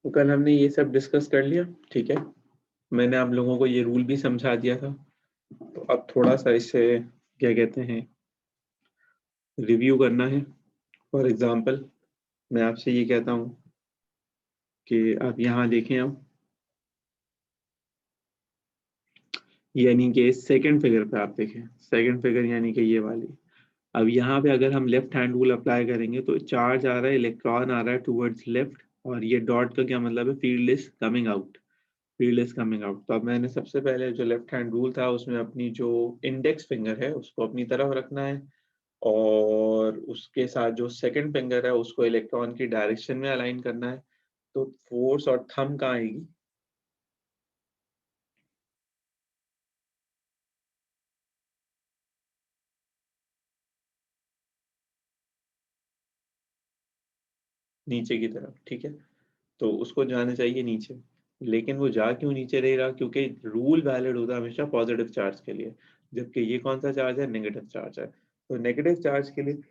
तो कल हमने ये सब डिस्कस कर लिया, ठीक है। मैंने आप लोगों को ये रूल भी समझा दिया था, तो अब थोड़ा सा इसे क्या कहते हैं रिव्यू करना है। फॉर एग्जांपल मैं आपसे ये कहता हूँ कि आप यहाँ देखें, अब यानी कि सेकंड फिगर पे आप देखें, सेकंड फिगर यानी कि ये वाली। अब यहाँ पे अगर हम लेफ्ट हैंड रूल अप्लाई करेंगे तो चार्ज आ रहा है, इलेक्ट्रॉन आ रहा है टूवर्ड्स लेफ्ट, और ये डॉट का क्या मतलब है, field is coming out, field is coming out. तो अब मैंने सबसे पहले जो लेफ्ट हैंड रूल था उसमें अपनी जो इंडेक्स फिंगर है उसको अपनी तरफ रखना है, और उसके साथ जो सेकंड फिंगर है उसको इलेक्ट्रॉन की डायरेक्शन में अलाइन करना है। तो फोर्स और थंब कहाँ आएगी, नीचे की तरफ, ठीक है। तो उसको जाना चाहिए नीचे, लेकिन वो जा क्यों नीचे रह रहा, क्योंकि रूल वैलिड होता है हमेशा पॉजिटिव चार्ज के लिए, जबकि ये कौन सा चार्ज है, नेगेटिव चार्ज है। तो नेगेटिव चार्ज के लिए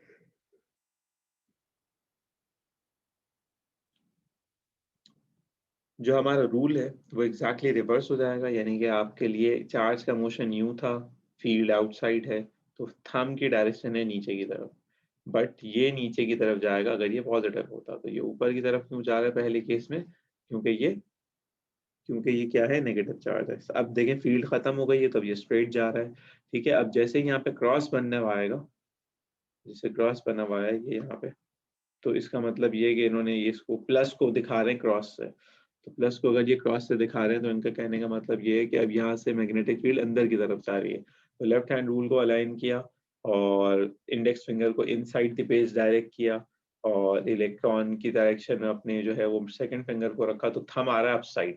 जो हमारा रूल है वो एग्जैक्टली रिवर्स हो जाएगा, यानी कि आपके लिए चार्ज का मोशन यूं था, फील्ड आउटसाइड है, तो थंब की डायरेक्शन है नीचे की तरफ, बट ये नीचे की तरफ जाएगा अगर ये पॉजिटिव होता। तो ये ऊपर की तरफ क्यों जा रहा है पहले केस में, क्योंकि ये क्या है, नेगेटिव चार्ज है। अब देखें फील्ड खत्म हो गई है, तो अब ये स्ट्रेट जा रहा है, ठीक है। अब जैसे ही यहाँ पे क्रॉस बनने वाला आएगा, जैसे क्रॉस बना हुआ है ये यहाँ पे, तो इसका मतलब ये है कि इन्होंने ये इसको प्लस को दिखा रहे हैं क्रॉस से। तो प्लस को अगर ये क्रॉस से दिखा रहे हैं तो इनका कहने का मतलब ये है कि अब यहाँ से मैग्नेटिक फील्ड अंदर की तरफ जा रही है। तो लेफ्ट हैंड रूल को अलाइन किया और इंडेक्स फिंगर को इनसाइड द पेज डायरेक्ट किया, और इलेक्ट्रॉन की डायरेक्शन में अपने जो है वो सेकंड फिंगर को रखा, तो थंब आ रहा है अप साइड।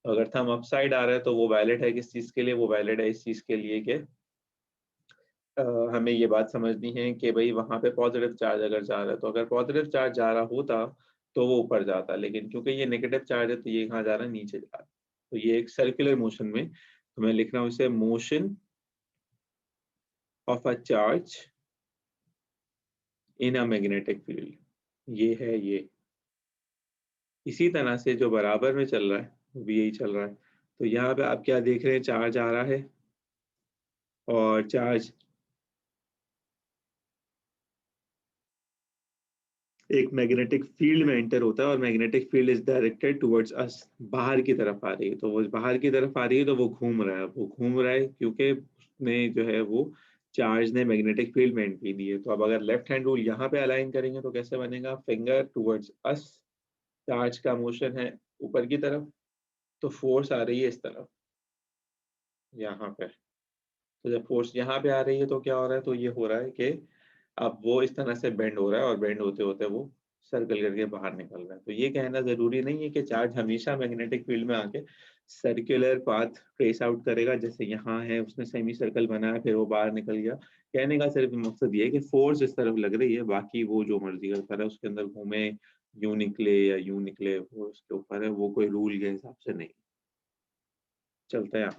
तो अगर थंब अप साइड आ रहा है तो वो वैलिड है किस चीज के लिए, वो वैलिड है इस चीज के लिए कि अ, हमें ये बात समझनी है कि भाई वहां पे पॉजिटिव चार्ज अगर जा रहा है, तो अगर पॉजिटिव चार्ज जा रहा होता तो वो ऊपर जाता, लेकिन क्योंकि ये नेगेटिव चार्ज है तो ये कहाँ जा रहा है, नीचे जा रहा है। तो ये एक सर्कुलर मोशन में, तो मैं लिख रहा हूँ इसे motion of a charge in a magnetic field, ये है ये। इसी तरह से जो बराबर में चल रहा है वो भी यही चल रहा है। तो यहाँ पे आप क्या देख रहे हैं, चार्ज आ रहा है, और चार्ज एक मैग्नेटिक फील्ड में एंटर होता है, और magnetic field is directed towards अस, बाहर की तरफ आ रही है। तो वो बाहर की तरफ आ रही है तो वो घूम रहा है, वो घूम रहा है क्योंकि उसने जो है वो चार्ज ने मैग्नेटिक फील्ड में एंट्री दी है। तो अब अगर लेफ्ट हैंड रूल यहाँ पे अलाइन करेंगे तो कैसे बनेगा, फिंगर टुवर्ड्स अस, चार्ज का मोशन है ऊपर की तरफ, तो फोर्स आ रही है इस तरफ यहाँ पे। तो जब फोर्स यहाँ पे आ रही है तो क्या हो रहा है, तो ये हो रहा है कि अब वो इस तरह से बेंड हो रहा है, और बेंड होते होते वो सर्कल करके बाहर निकल रहा है। तो ये कहना जरूरी नहीं है कि चार्ज हमेशा मैग्नेटिक फील्ड में आके सर्कुलर पाथ ट्रेस आउट करेगा, जैसे यहाँ है उसने सेमी सर्कल बनाया फिर वो बाहर निकल गया। कहने का सिर्फ मकसद ये है कि फोर्स इस तरफ लग रही है, बाकी वो जो मर्जी करता रहे उसके अंदर घूमे, यूं निकले या यूं निकले, वो उसके ऊपर है, वो कोई रूल के हिसाब से नहीं चलता है।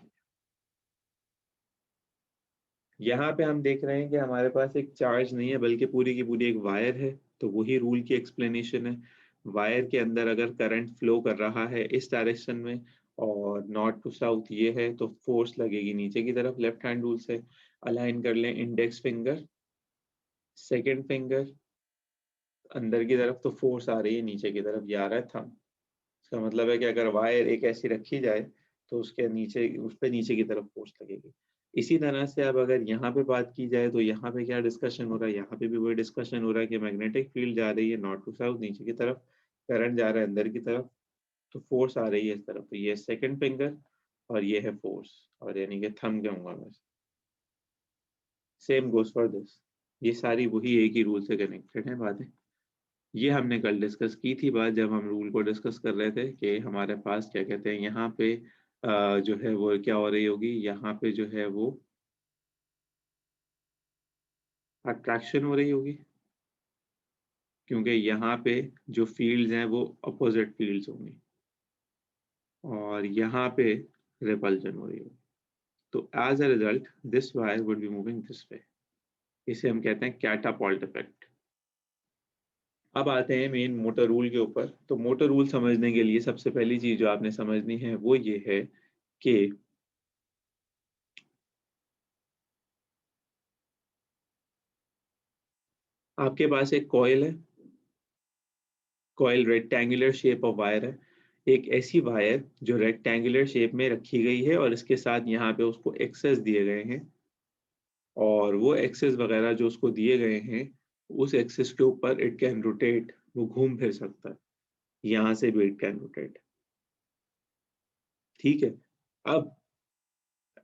यहाँ पे हम देख रहे हैं कि हमारे पास एक चार्ज नहीं है बल्कि पूरी की पूरी एक वायर है, तो वही रूल की एक्सप्लेनेशन है। वायर के अंदर अगर करंट फ्लो कर रहा है इस डायरेक्शन में, और नॉर्थ टू साउथ ये है, तो फोर्स लगेगी नीचे की तरफ। लेफ्ट हैंड रूल से अलाइन कर लें इंडेक्स फिंगर, सेकेंड फिंगर अंदर की तरफ, तो फोर्स आ रही है नीचे की तरफ, ये आ रहा है थंब। इसका मतलब है कि अगर वायर एक ऐसी रखी जाए तो उसके नीचे, उस पे नीचे की तरफ फोर्स लगेगी। इसी तरह से अब अगर यहाँ पे बात की जाए तो यहाँ पे क्या डिस्कशन हो रहा है, यहाँ पे भी वही डिस्कशन हो रहा है कि मैग्नेटिक फील्ड जा रही है नॉर्थ टू साउथ नीचे की तरफ, करंट जा रहा है अंदर की तरफ, तो फोर्स आ रही है इस तरफ। तो ये सेकंड फिंगर और ये है फोर्स, और यानी कि थंब कहूंगा मैं। सेम गोज फॉर दिस, ये सारी वही एक ही रूल से कनेक्टेड है बातें। ये हमने कल डिस्कस की थी बात, जब हम रूल को डिस्कस कर रहे थे कि हमारे पास क्या कहते हैं यहाँ पे जो है वो क्या हो रही होगी, यहाँ पे जो है वो अट्रैक्शन हो रही होगी, क्योंकि यहाँ पे जो फील्ड्स हैं वो अपोजिट फील्ड्स होंगी, और यहाँ पे रिपल्जन हो रही होगी। तो as a result this wire would be moving this way, इसे हम कहते हैं कैटापॉल्ट इफेक्ट। अब आते हैं मेन मोटर रूल के ऊपर। तो मोटर रूल समझने के लिए सबसे पहली चीज जो आपने समझनी है वो ये है कि आपके पास एक कॉइल है, coil rectangular shape of wire है, एक ऐसी वायर जो रेक्टेंगुलर शेप में रखी गई है और इसके साथ यहाँ पे उसको एक्सेस दिए गए हैं, और वो एक्सेस वगैरह जो उसको दिए गए हैं उस एक्सेस के ऊपर इट कैन रोटेट, वो घूम फिर सकता है, यहाँ से भी इट कैन रोटेट। ठीक है। अब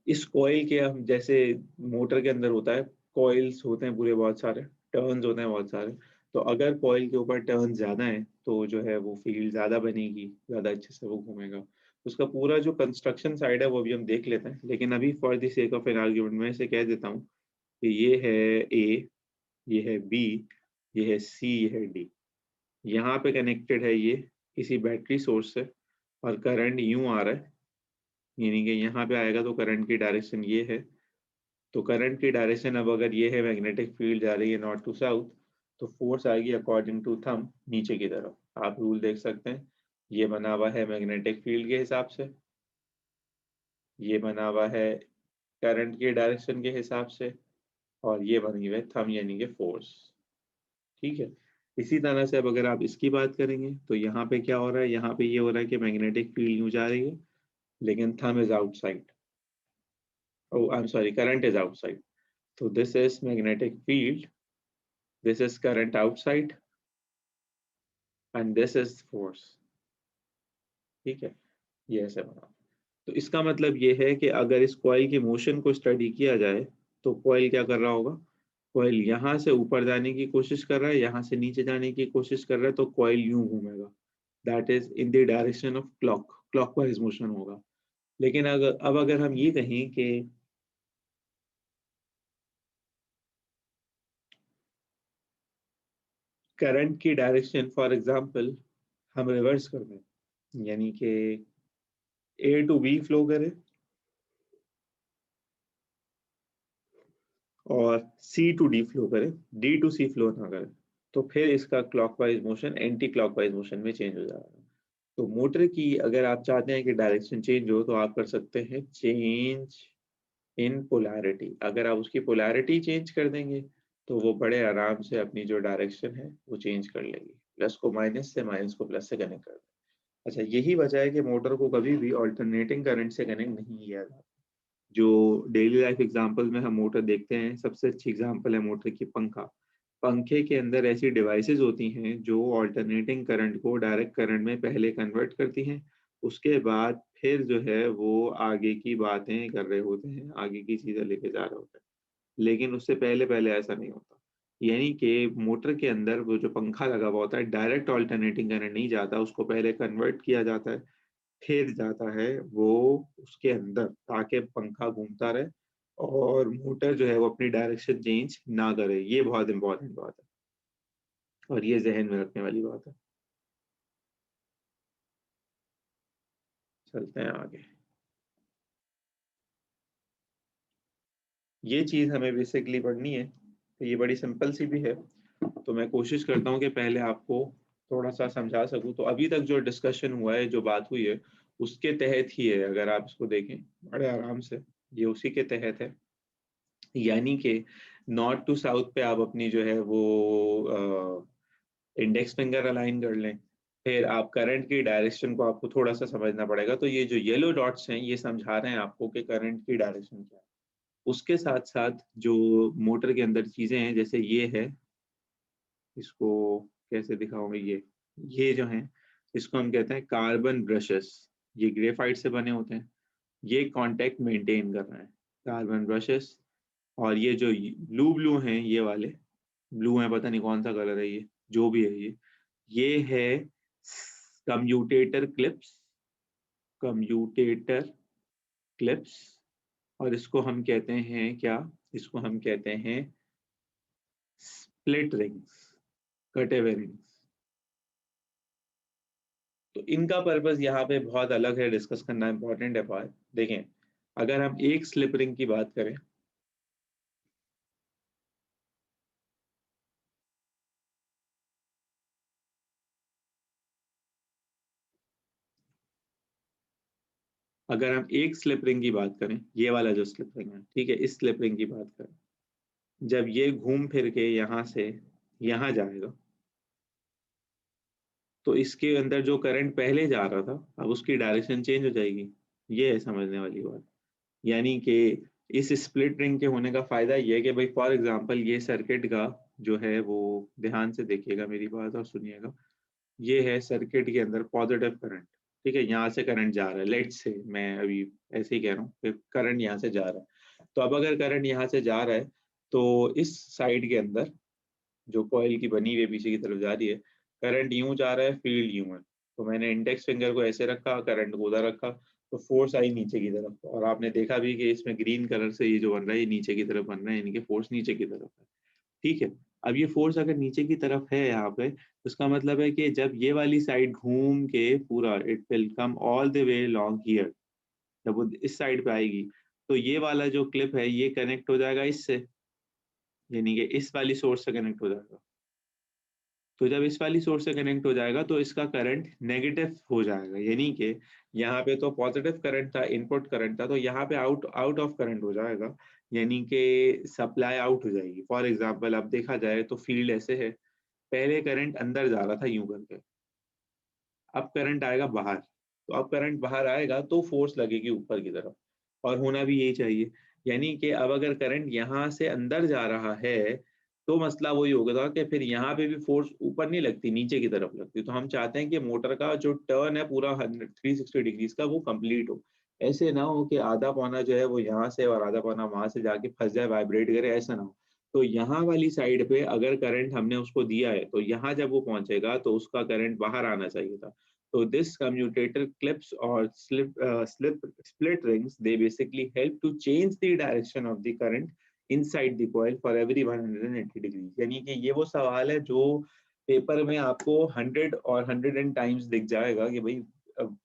इस कॉइल के हम जैसे मोटर के अंदर होता है, कॉइल्स होते हैं पूरे बहुत सारे, टर्न्स होते हैं बहुत सारे। तो अगर कॉइल के ऊपर टर्न ज्यादा है तो जो है वो फील्ड ज्यादा बनेगी, ज्यादा अच्छे से वो घूमेगा। उसका पूरा जो कंस्ट्रक्शन साइड है वो भी हम देख लेते हैं, लेकिन अभी for the sake of an argument में से कह देता हूँ कि ये है ए, ये है बी, ये है सी, ये है डी। यहाँ पे कनेक्टेड है ये किसी बैटरी सोर्स से, और करंट यूं आ रहा है, यानी कि यहाँ पे आएगा तो करंट की डायरेक्शन ये है। तो करंट की डायरेक्शन अब अगर ये है, मैग्नेटिक फील्ड जा रही है नॉर्थ टू साउथ, तो फोर्स आएगी अकॉर्डिंग टू थंब नीचे की तरफ। आप रूल देख सकते हैं, ये बना हुआ है मैग्नेटिक फील्ड के हिसाब से, ये बना हुआ है करंट के डायरेक्शन के हिसाब से, और ये बनी हुई है थंब यानी कि फोर्स। ठीक है। इसी तरह से अब अगर आप इसकी बात करेंगे तो यहाँ पे क्या हो रहा है, यहाँ पे ये हो रहा है कि मैग्नेटिक फील्ड यूं जा रही है, लेकिन thumb is outside, oh I am sorry, current is outside. तो this is magnetic field, this is current outside, and this is force। ठीक है, ये ऐसे बना। तो इसका मतलब ये है कि अगर इस कॉइल की मोशन को स्टडी किया जाए तो कॉइल क्या कर रहा होगा, कॉइल यहाँ से ऊपर जाने की कोशिश कर रहा है, यहाँ से नीचे जाने की कोशिश कर रहा है, तो कॉइल यूं घूमेगा, that is in the direction of clockwise motion होगा। लेकिन अगर हम ये कहें कि करंट की डायरेक्शन फॉर एग्जांपल हम रिवर्स कर दें, यानी कि ए टू बी फ्लो करे और सी टू डी फ्लो करे, डी टू सी फ्लो ना करे, तो फिर इसका clockwise motion anti clockwise motion में चेंज हो जाएगा। तो मोटर की अगर आप चाहते हैं कि डायरेक्शन चेंज हो तो आप कर सकते हैं चेंज इन पोलैरिटी। अगर आप उसकी पोलैरिटी चेंज कर देंगे तो वो बड़े आराम से अपनी जो डायरेक्शन है वो चेंज कर लेगी, प्लस को माइनस से, माइनस को प्लस से कनेक्ट कर दें। अच्छा, यही वजह है कि मोटर को कभी भी ऑल्टरनेटिंग करंट से कनेक्ट नहीं किया जाता। जो डेली लाइफ एग्जांपल में हम मोटर देखते हैं, सबसे अच्छी एग्जांपल है मोटर की पंखा। पंखे के अंदर ऐसी डिवाइसेस होती हैं जो ऑल्टरनेटिंग करंट को डायरेक्ट करंट में पहले कन्वर्ट करती हैं, उसके बाद फिर जो है वो आगे की बातें कर रहे होते हैं, आगे की चीजें लेके जा रहे होते हैं। लेकिन उससे पहले पहले ऐसा नहीं होता। यानी कि मोटर के अंदर वो जो पंखा लगा हुआ होता है, डायरेक्ट ऑल्टरनेटिंग करंट नहीं जाता, उसको पहले कन्वर्ट किया जाता है, फिर जाता है वो उसके अंदर, ताकि पंखा घूमता रहे और मोटर जो है वो अपनी डायरेक्शन चेंज ना करे। ये बहुत इंपॉर्टेंट बात है और ये जहन में रखने वाली बात है। चलते हैं आगे। ये चीज हमें बेसिकली पढ़नी है, तो ये बड़ी सिंपल सी भी है। तो मैं कोशिश करता हूँ कि पहले आपको थोड़ा सा समझा सकूं। तो अभी तक जो डिस्कशन हुआ है, जो बात हुई है, उसके तहत ही है। अगर आप इसको देखें बड़े आराम से, ये उसी के तहत है। यानी कि नॉर्थ टू साउथ पे आप अपनी जो है वो इंडेक्स फिंगर अलाइन कर लें। फिर आप करंट की डायरेक्शन को आपको थोड़ा सा समझना पड़ेगा। तो ये जो येलो डॉट्स हैं ये समझा रहे हैं आपको कि करंट की डायरेक्शन क्या है। उसके साथ साथ जो मोटर के अंदर चीजें हैं, जैसे ये है, इसको कैसे दिखाऊंगा, ये जो है इसको हम कहते हैं कार्बन ब्रशेस। ये ग्रेफाइट से बने होते हैं, ये कांटेक्ट मेंटेन कर रहे हैं, कार्बन ब्रशेस। और ये जो ब्लू ब्लू हैं, ये वाले ब्लू है, पता नहीं कौन सा कलर है ये, जो भी है ये है कम्यूटेटर क्लिप्स, कम्यूटेटर क्लिप्स। और इसको हम कहते हैं क्या, इसको हम कहते हैं स्प्लिट रिंग्स, कटे हुए रिंग्स। तो इनका पर्पस यहाँ पे बहुत अलग है, डिस्कस करना इंपॉर्टेंट है बात। देखें, अगर हम एक स्लिप रिंग की बात करें, अगर हम एक स्लिप रिंग की बात करें, ये वाला जो स्लिप रिंग है, ठीक है, इस स्लिप रिंग की बात करें, जब ये घूम फिर के यहाँ से यहाँ जाएगा, तो इसके अंदर जो करंट पहले जा रहा था, अब उसकी डायरेक्शन चेंज हो जाएगी। ये है समझने वाली बात। यानी कि इस स्प्लिट रिंग के होने का फ़ायदा ये है कि भाई फॉर एग्ज़ाम्पल ये सर्किट का जो है वो ध्यान से देखिएगा मेरी बात और सुनिएगा। ये है सर्किट के अंदर पॉजिटिव करंट, ठीक है? यहाँ से करंट जा रहा है, लेट्स से मैं अभी ऐसे ही कह रहा हूँ कि करंट यहाँ से जा रहा है। तो अब अगर करंट यहाँ से जा रहा है, तो इस साइड के अंदर जो कॉइल की बनी हुई है पीछे की तरफ जा रही है, करंट यूँ जा रहा है, फ़ील्ड यूँ है। तो मैंने इंडेक्स फिंगर को ऐसे रखा, करंट को उधर रखा, तो फ़ोर्स आई नीचे की तरफ और आपने देखा भी कि इसमें ग्रीन कलर से ये जो बन रहा है, ये नीचे की तरफ बन रहा है, यानी कि फ़ोर्स नीचे की तरफ है। ठीक है? अब ये फ़ोर्स अगर नीचे की तरफ है यहाँ पे, तो इसका मतलब है कि जब ये वाली साइड घूम के पूरा it will come all the way along here, जब वो इस साइड पे आएगी, तो ये वाला जो क्लिप है, ये कनेक्ट हो जाएगा इससे, यानी कि इस वाली सोर्स से कनेक्ट हो जाएगा। तो जब इस वाली सोर्स से कनेक्ट हो जाएगा तो इसका करंट नेगेटिव हो जाएगा, यानी कि यहाँ पे तो पॉजिटिव करंट था, इनपुट करंट था, तो यहाँ पे आउट आउट ऑफ करंट हो जाएगा, यानी कि सप्लाई आउट हो जाएगी। फॉर एग्जांपल अब देखा जाए तो फील्ड ऐसे है, पहले करंट अंदर जा रहा था यूं करके, अब करंट आएगा बाहर, तो अब करंट बाहर आएगा तो फोर्स लगेगी ऊपर की तरफ, और होना भी यही चाहिए। यानी कि अब अगर करंट यहाँ से अंदर जा रहा है, तो मसला वही होगा कि फिर यहाँ पे भी फोर्स ऊपर नहीं लगती, नीचे की तरफ लगती। तो हम चाहते हैं कि मोटर का जो टर्न है पूरा 360 डिग्रीज का वो कंप्लीट हो। ऐसे ना हो कि आधा पौना जो है वो यहाँ से और आधा पौना वहां से जाके फंस जाए, वाइब्रेट करे, ऐसा ना हो। तो यहाँ वाली साइड पे अगर करंट हमने उसको दिया है, तो यहाँ जब वो पहुंचेगा तो उसका करंट बाहर आना चाहिए था। So this commutator clips or split rings, they basically help to change the direction of the current inside the coil for every 180 degrees. यानी कि ये वो सवाल है जो पेपर में आपको 100 और 100 टाइम्स दिख जाएगा कि भाई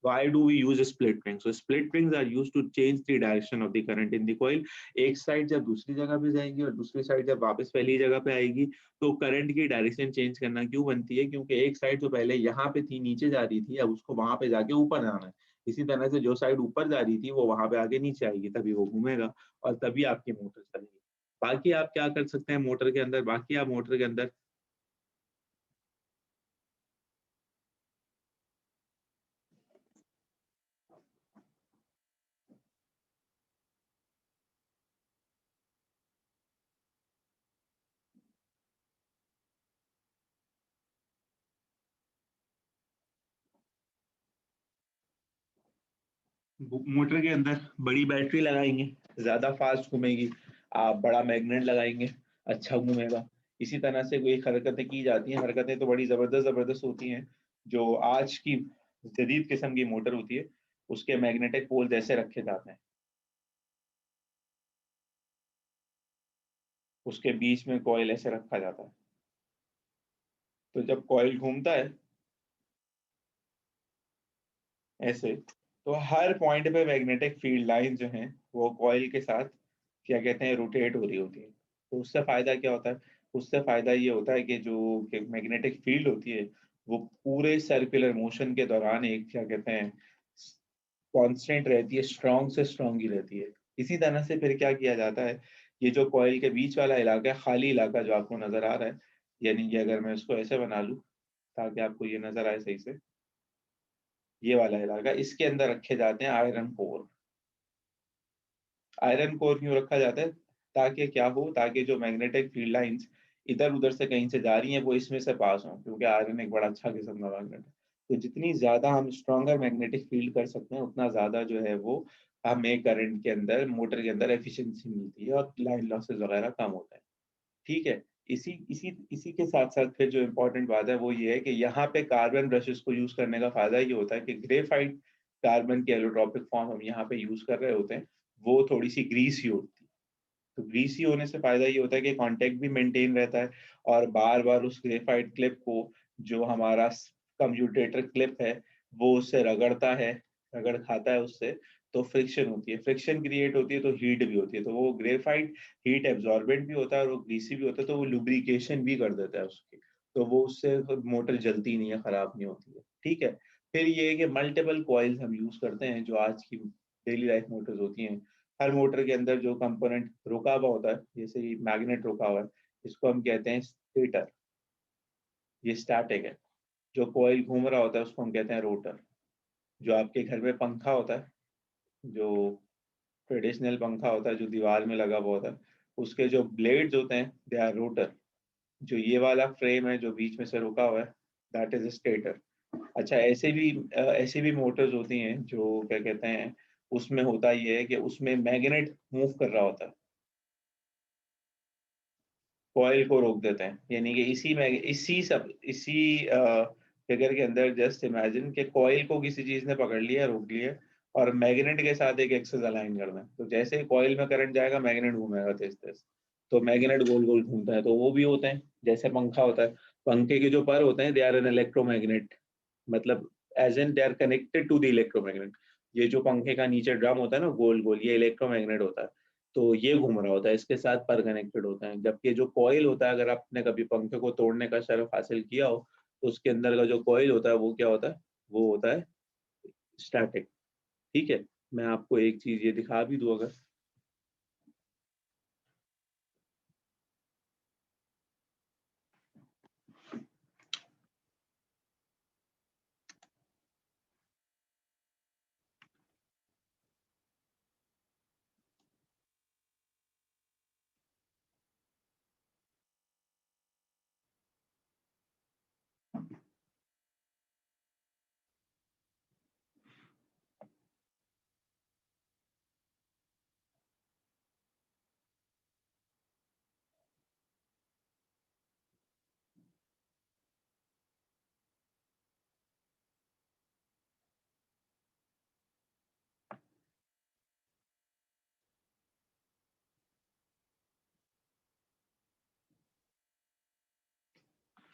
why do we use a split ring? So split rings are used to change the direction of the current in the coil. एक साइड जब दूसरी जगह पे जाएगी और दूसरी साइड जब वापस पहली जगह पे आएगी, तो करंट की डायरेक्शन चेंज करना क्यों बनती है? क्योंकि एक साइड जो पहले यहाँ पे थी, नीचे जा रही थी, अब उसको वहां पे जाके ऊपर जाना है। इसी तरह से जो साइड ऊपर जा रही थी वो वहां पे आके नीचे आएगी, तभी वो घूमेगा और तभी आपकी मोटर चलेगी। बाकी आप क्या कर सकते हैं मोटर के अंदर? बाकी आप मोटर के अंदर मोटर के अंदर बड़ी बैटरी लगाएंगे, ज्यादा फास्ट घूमेगी। आप बड़ा मैग्नेट लगाएंगे, अच्छा घूमेगा। इसी तरह से कोई हरकतें की जाती हैं, हरकतें तो बड़ी जबरदस्त जबरदस्त होती हैं। जो आज की जदीद किस्म की मोटर होती है, उसके मैग्नेटिक पोल्स ऐसे रखे जाते हैं, उसके बीच में कॉइल ऐसे रखा जाता है। तो जब कॉइल घूमता है ऐसे, तो हर पॉइंट पे मैग्नेटिक फील्ड लाइन जो है वो कॉइल के साथ क्या कहते हैं रोटेट हो रही होती है। तो उससे फायदा क्या होता है? उससे फायदा ये होता है कि जो मैग्नेटिक फील्ड होती है वो पूरे सर्कुलर मोशन के दौरान एक क्या कहते हैं कांस्टेंट रहती है, स्ट्रांग से स्ट्रांग ही रहती है। इसी तरह से फिर क्या किया जाता है, ये जो कॉइल के बीच वाला इलाका है, खाली इलाका जो आपको नजर आ रहा है, यानी कि अगर मैं इसको ऐसे बना लूं ताकि आपको ये नजर आए सही से, ये वाला इलाका, इसके अंदर रखे जाते हैं आयरन कोर। आयरन कोर क्यों रखा जाता है? ताकि क्या हो, ताकि जो मैग्नेटिक फील्ड लाइंस इधर उधर से कहीं से जा रही हैं वो इसमें से पास हों, क्योंकि आयरन एक बड़ा अच्छा किस्म का मैग्नेट है। तो जितनी ज्यादा हम स्ट्रॉन्गर मैग्नेटिक फील्ड कर सकते हैं, उतना ज्यादा जो है वो हमें करंट के अंदर, मोटर के अंदर एफिशिएंसी मिलती है और लाइन लॉसेस वगैरह कम होता है। ठीक है। इसी इसी इसी के साथ साथ फिर जो इम्पोर्टेंट बात है वो ये है कि यहाँ पे कार्बन ब्रशेस को यूज करने का फायदा ये होता है कि ग्रेफाइट कार्बन की एलोट्रोपिक फॉर्म हम यहाँ पे यूज कर रहे होते हैं, वो थोड़ी सी ग्रीसी होती है। तो ग्रीसी होने से फायदा ये होता है कि कांटेक्ट भी मेंटेन रहता है, और बार बार उस ग्रेफाइट क्लिप को जो हमारा कम्यूटेटर क्लिप है वो उससे रगड़ता है, रगड़ खाता है उससे, तो फ्रिक्शन होती है, फ्रिक्शन क्रिएट होती है, तो हीट भी होती है। तो वो ग्रेफाइट हीट एब्जॉर्बेंट भी होता है और वो ग्रीसी भी होता है, तो वो लुब्रिकेशन भी कर देता है उसकी। तो वो उससे मोटर जलती नहीं है, खराब नहीं होती है। ठीक है। फिर ये है कि मल्टीपल कॉइल्स हम यूज करते हैं जो आज की डेली लाइफ मोटर्स होती हैं। हर मोटर के अंदर जो कंपोनेंट रुका हुआ होता है, जैसे कि मैग्नेट रुका हुआ है, इसको हम कहते हैं स्टेटर, ये स्टैटिक है। जो कॉइल घूम रहा होता है उसको हम कहते हैं रोटर। जो आपके घर में पंखा होता है, जो ट्रेडिशनल पंखा होता है जो दीवार में लगा हुआ होता है, उसके जो ब्लेड्स होते हैं दे आर रोटर। जो ये वाला फ्रेम है जो बीच में से रुका हुआ है, दैट इज स्टेटर। अच्छा, ऐसे भी मोटर्स होती हैं जो क्या कहते हैं, उसमें होता ये है कि उसमें मैग्नेट मूव कर रहा होता है, कॉइल को रोक देते हैं। यानी कि इसी फिगर के अंदर जस्ट इमेजिन कि कॉइल को किसी चीज ने पकड़ लिया, रोक लिया, और मैग्नेट के साथ एक एक्सेस अलाइन कर दें, तो जैसे ही कॉइल में करंट जाएगा मैग्नेट घूमेगा तेज तेज, तो मैग्नेट गोल गोल घूमता है। तो वो भी होते हैं जैसे पंखा होता है, पंखे के जो पर होते हैं दे आर एन इलेक्ट्रोमैग्नेट, मतलब as an they are connected to the electromagnet. ये जो पंखे का नीचे ड्रम होता है ना गोल गोल, ये इलेक्ट्रोमैग्नेट होता है। तो ये घूम रहा होता है, इसके साथ पर कनेक्टेड होता है। जबकि जो कॉइल होता है, अगर आपने कभी पंखे को तोड़ने का शर्फ हासिल किया हो, तो उसके अंदर का जो कॉइल होता है वो क्या होता है, वो होता है स्टैटिक। ठीक है, मैं आपको एक चीज ये दिखा भी दूं अगर,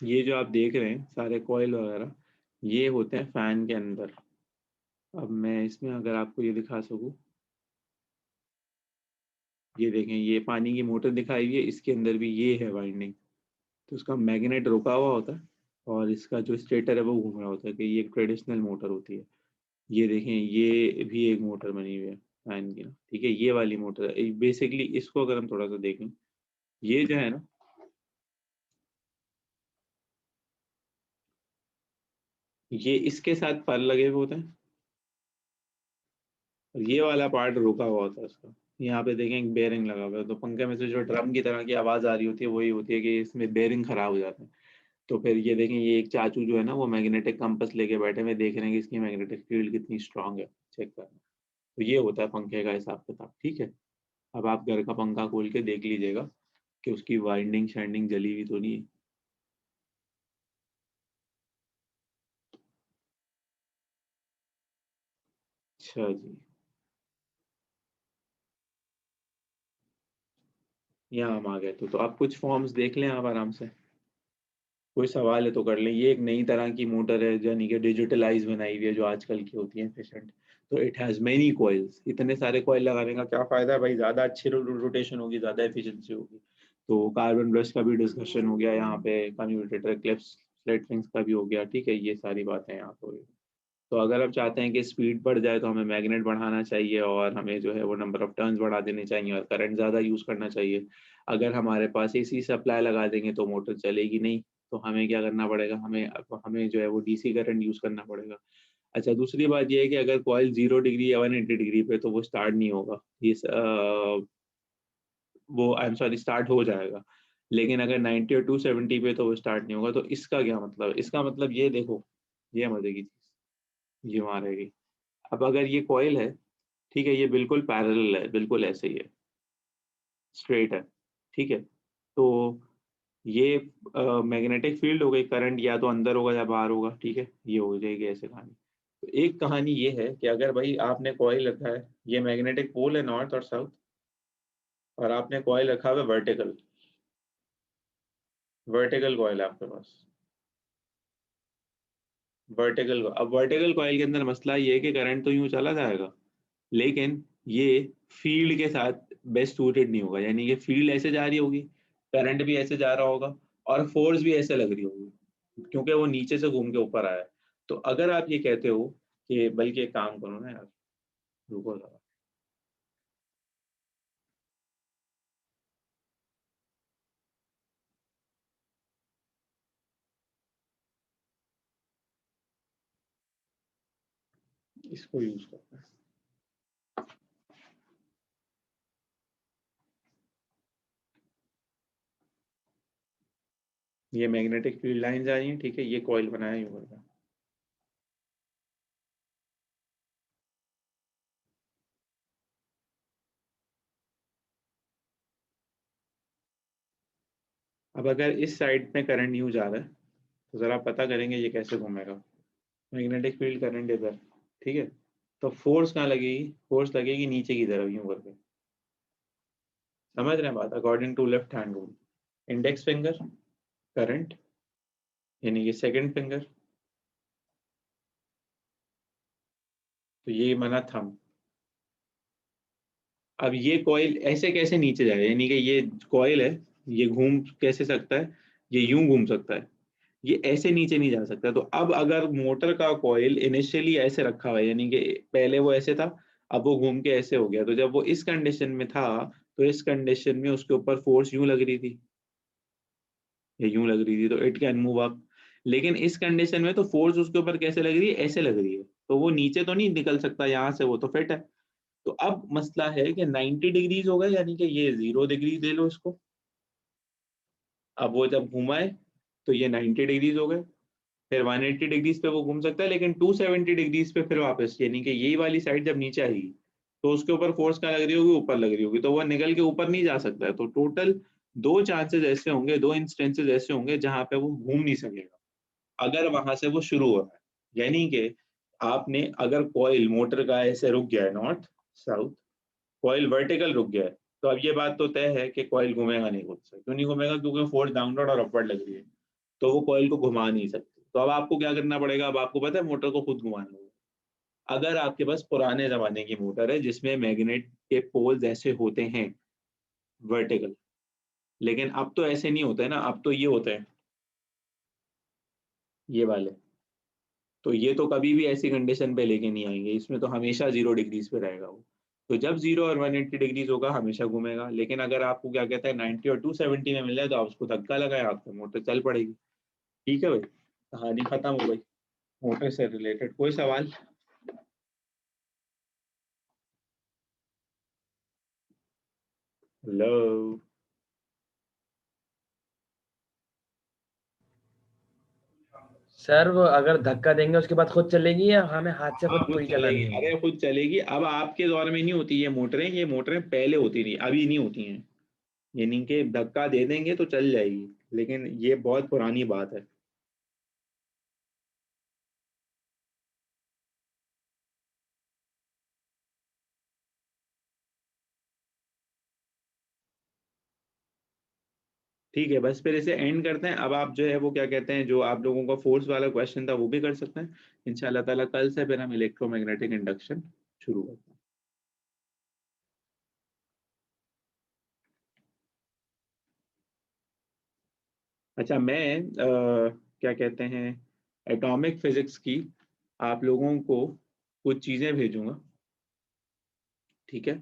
ये जो आप देख रहे हैं सारे कॉइल वगैरह, ये होते हैं फैन के अंदर। अब मैं इसमें अगर आपको ये दिखा सकूं, ये देखें, ये पानी की मोटर दिखाई हुई है, इसके अंदर भी ये है वाइंडिंग। तो उसका मैग्नेट रुका हुआ होता है, और इसका जो स्टेटर है वो घूम रहा होता है, कि ये एक ट्रेडिशनल मोटर होती है। ये देखें, ये भी एक मोटर बनी हुई है फैन की ना, ठीक है, ये वाली मोटर है बेसिकली। इसको अगर हम थोड़ा सा देखें, ये जो है ना, ये इसके साथ पर लगे हुए होते हैं, और ये वाला पार्ट रुका हुआ होता है उसका। यहाँ पे देखें एक बेयरिंग लगा हुआ है, तो पंखे में से जो ड्रम की तरह की आवाज आ रही होती है वही होती है कि इसमें बेयरिंग खराब हो जाता है। तो फिर ये देखें, ये एक चाचू जो है ना वो मैग्नेटिक कंपास लेके बैठे हुए देख रहे हैं कि इसकी मैग्नेटिक फील्ड कितनी स्ट्रांग है, चेक करना। तो ये होता है पंखे का हिसाब किताब, ठीक है। अब आप घर का पंखा खोल के देख लीजिएगा कि उसकी वाइंडिंग शाइंडिंग जली हुई तो नहीं है। अच्छा जी, यहाँ हम आ गए। तो आप कुछ फॉर्म्स देख लें आप आराम से, कोई सवाल है तो कर लें। ये एक नई तरह की मोटर है, यानी कि डिजिटलाइज बनाई हुई है, जो आजकल की होती है एफिशिएंट। तो इट हैज़ मेनी कॉइल्स, इतने सारे कॉइल लगाने का क्या फ़ायदा है भाई, ज़्यादा अच्छी रोटेशन होगी, ज़्यादा एफिशिएंसी होगी। तो कार्बन ब्रश का भी डिस्कशन हो गया यहाँ पे, कम्यूटेटर क्लिप्स स्लेट रिंग्स का भी हो गया, ठीक है, ये सारी बातें यहाँ पे हो गई। तो अगर आप चाहते हैं कि स्पीड बढ़ जाए तो हमें मैग्नेट बढ़ाना चाहिए, और हमें जो है वो नंबर ऑफ टर्न्स बढ़ा देने चाहिए, और करंट ज़्यादा यूज़ करना चाहिए। अगर हमारे पास एसी सप्लाई लगा देंगे तो मोटर चलेगी नहीं, तो हमें क्या करना पड़ेगा, हमें जो है वो डीसी करंट यूज़ करना पड़ेगा। अच्छा, दूसरी बात ये है कि अगर कॉइल 0 डिग्री या 180 डिग्री पे, तो वो स्टार्ट नहीं होगा। वो आई एम सॉरी, स्टार्ट हो जाएगा, लेकिन अगर 90 और 270 पे तो वो स्टार्ट नहीं होगा। तो इसका क्या मतलब, इसका मतलब ये देखो, ये मजे की चीज़, ये वहाँ रहेगी। अब अगर ये कॉइल है, ठीक है, ये बिल्कुल पैरेलल है, बिल्कुल ऐसे ही है, स्ट्रेट है, ठीक है। तो ये मैग्नेटिक फील्ड हो गई, करंट या तो अंदर होगा या बाहर होगा, ठीक है, ये हो जाएगी ऐसे कहानी। तो एक कहानी ये है कि अगर भाई आपने कॉइल रखा है, ये मैग्नेटिक पोल है नॉर्थ और साउथ, और आपने कॉइल रखा हुआ है वर्टिकल, वर्टिकल कॉइल है आपके पास, वर्टिकल। अब वर्टिकल कॉइल के अंदर मसला ये है कि करंट तो यूं चला जाएगा, लेकिन ये फील्ड के साथ बेस्ट सूटेड नहीं होगा। यानी कि फील्ड ऐसे जा रही होगी, करंट भी ऐसे जा रहा होगा, और फोर्स भी ऐसे लग रही होगी, क्योंकि वो नीचे से घूम के ऊपर आया है। तो अगर आप ये कहते हो कि, बल्कि एक काम करो ना यार, रुको जरा, इसको यूज करते हैं। ये मैग्नेटिक फील्ड लाइंस आ रही हैं, ठीक है, ये कॉइल बनाया यूं करके। अब अगर इस साइड में करंट यूं जा रहा है तो जरा पता करेंगे ये कैसे घूमेगा। मैग्नेटिक फील्ड करंट इधर, ठीक है, तो फोर्स कहाँ लगेगी? फोर्स लगेगी नीचे की तरफ यूं करके। समझ रहे हैं बात? According to left hand rule, index finger current, यानी कि सेकंड फिंगर, तो ये माना थंब। अब ये कॉइल ऐसे कैसे नीचे जाएगा, यानी कि ये कॉइल है, ये घूम कैसे सकता है? ये यूं घूम सकता है, ये ऐसे नीचे नहीं जा सकता। तो अब अगर मोटर का कॉइल इनिशियली ऐसे रखा हुआ है, यानी कि पहले वो ऐसे था, अब वो घूम के ऐसे हो गया, तो जब वो इस कंडीशन में था तो इस कंडीशन में उसके ऊपर फोर्स यूं लग रही थी, ये यूं लग रही थी, तो इट कैन मूव अप। लेकिन इस कंडीशन में तो फोर्स उसके ऊपर कैसे लग रही है? ऐसे लग रही है, तो वो नीचे तो नहीं निकल सकता यहाँ से, वो तो फिट है। तो अब मसला है कि 90 डिग्रीज हो गए, यानी कि ये 0 डिग्री दे लो इसको। अब वो जब घुमाए तो ये 90 डिग्रीज हो गए, फिर 180 डिग्रीज पे वो घूम सकता है, लेकिन 270 डिग्रीज पे फिर वापस, यानी कि यही वाली साइड जब नीचे आएगी तो उसके ऊपर फोर्स कहाँ लग रही होगी? ऊपर लग रही होगी, तो वो निकल के ऊपर नहीं जा सकता है। तो टोटल दो चांसेस ऐसे होंगे, दो इंस्टेंसेस ऐसे होंगे जहां पे वो घूम नहीं सकेगा अगर वहां से वो शुरू हो रहा है। यानी कि आपने अगर कॉइल मोटर का ऐसे रुक गया है नॉर्थ साउथ, कॉइल वर्टिकल रुक गया है, तो अब ये बात तो तय है कि कॉइल घूमेगा नहीं खुद से। क्यों नहीं घूमेगा? क्योंकि फोर्स डाउनवर्ड और अपवर्ड लग रही है, तो वो कॉइल को घुमा नहीं सकती। तो अब आपको क्या करना पड़ेगा? अब आपको पता है मोटर को खुद घुमाना होगा। अगर आपके पास पुराने जमाने की मोटर है जिसमें मैग्नेट के पोल्स ऐसे होते हैं वर्टिकल, लेकिन अब तो ऐसे नहीं होते हैं ना, अब तो ये होते हैं ये वाले, तो ये तो कभी भी ऐसी कंडीशन पे लेके नहीं आएंगे, इसमें तो हमेशा 0 डिग्रीज पे रहेगा वो। तो जब 0 और 180 डिग्रीज होगा हमेशा घूमेगा। लेकिन अगर आपको क्या कहता है 90 और 270 में मिल जाए तो आप उसको धक्का लगाए, आपको मोटर चल पड़ेगी। ठीक है भाई, कहानी खत्म हो गई मोटर से रिलेटेड। कोई सवाल? हेलो? सर वो अगर धक्का देंगे उसके बाद खुद चलेगी या हमें हाथ से हाँ खुद खुद पुली चलेगी, चलानी होगी? अरे खुद चलेगी। अब आपके दौर में नहीं होती ये मोटरें पहले होती थी, अभी नहीं होती हैं। यानी कि धक्का दे देंगे तो चल जाएगी, लेकिन ये बहुत पुरानी बात है। ठीक है, बस फिर इसे एंड करते हैं। अब आप जो है वो क्या कहते हैं, जो आप लोगों का फोर्स वाला क्वेश्चन था वो भी कर सकते हैं इंशाल्लाह ताला। कल से फिर हम इलेक्ट्रोमैग्नेटिक इंडक्शन शुरू करते हैं। अच्छा, मैं क्या कहते हैं, एटॉमिक फिजिक्स की आप लोगों को कुछ चीज़ें भेजूंगा, ठीक है?